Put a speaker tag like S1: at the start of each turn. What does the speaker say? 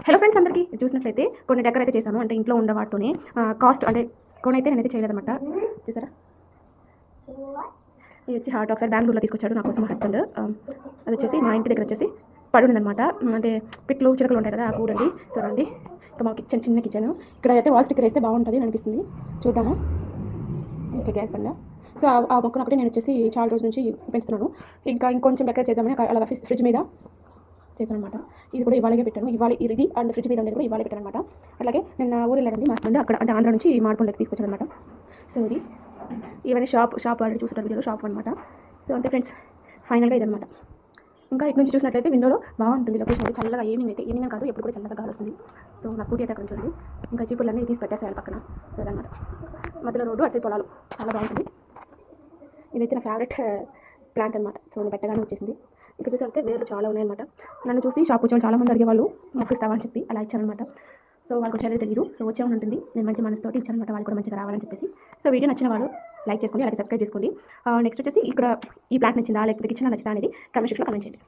S1: Hello friends, అందరికీ చూసినట్లయితే కొన్ని డెకర్ అయితే చేశాను. అంటే ఇంట్లో ఉన్న వాటితోనే కాస్ట్ అంటే కొనైతే నేనైతే చేయలేదన్నమాట. చూసారా, ఇది వచ్చి హాట్ ఒకసారి బెంగళూరులో తీసుకొచ్చాడు నా కోసం మా హస్బెండ్. అది వచ్చేసి మా ఇంటి దగ్గర వచ్చేసి పడుందనమాట. అంటే పిట్లు చిలకలు ఉంటాయి కదా, ఆ కూడండి. సరే అండి, ఇంకా మా కిచెన్ చిన్న కిచెన్. ఇక్కడ అయితే వాల్ స్టిక్కర్ వేస్తే బాగుంటుంది అనిపిస్తుంది. చూద్దాము. ఇంకా గ్యాస్ బండ. సో ఆ మొక్కను ఒకటి నేను వచ్చేసి చాలా రోజుల నుంచి పెంచుతున్నాను. ఇంకా ఇంకొంచెం డెకర్ చేద్దామని అలా ఫ్రిడ్జ్ మీద చేశాను అనమాట. ఇది కూడా ఇవాళకే పెట్టాను. ఇవాళ ఇది అండ్ ఫ్రిడ్జ్ మీద ఉండేది కూడా ఇవాళ పెట్టాను అనమాట. అలాగే నిన్న ఊరు వెళ్ళారండి మా హస్బెండ్, అక్కడ అంటే ఆంధ్ర నుంచి మార్పులకి తీసుకొచ్చాను అనమాట. సో ఇది ఇవన్నీ షాప్ ఆల్రెడీ చూసుకుంటారు వీడియోలో, షాప్ అనమాట. సో అంతే ఫ్రెండ్స్, ఫైనల్గా ఇదనమాట. ఇంకా ఇటు నుంచి చూసినట్లయితే విండోలో బాగుంటుంది లొకేషన్ అయితే. చల్లగా ఈవినింగ్ కాదు, ఎప్పుడు కూడా చల్లగా గాలి వస్తుంది. సో నా స్కూటీ అయితే అక్కడ చూడండి. ఇంకా చీపుర్లన్నీ తీసి పెట్టేసేయాలి పక్కన. సో అదనమాట. మధ్యలో రోడ్డు, అటు పొలాలు, చాలా బాగుంటుంది. ఇదైతే నా ఫేవరెట్ ప్లాంట్ అనమాట. సో నేను పెట్టగానే వచ్చేసింది. ఇక్కడ చూసి వేర్లు చాలా ఉన్నాయన్నమాట. నన్ను చూసి షాప్ వచ్చాము చాలామంది అడిగేవాళ్ళు, మొక్క ఇస్తావా అని చెప్పి అలా ఇచ్చానమాట. సో వాళ్ళకి వచ్చేది తెలియదు. సో వచ్చామని ఉంటుంది, నేను మంచి మనసుతోటి ఇచ్చానమాట. వాళ్ళు కూడా మంచిగా రావాలని చెప్పేసి. సో వీడియో నచ్చిన వాళ్ళు లైక్ చేసుకోండి, అలాగే సబ్స్క్రైబ్ చేసుకోండి. నెక్స్ట్ వచ్చేసి ఇక్కడ ఈ ప్లాంట్ నచ్చిందా లేకపోతే కిచెన్ నచ్చిందా అనేది కామెంట్ సెక్షన్లో కామెంట్ చేయండి.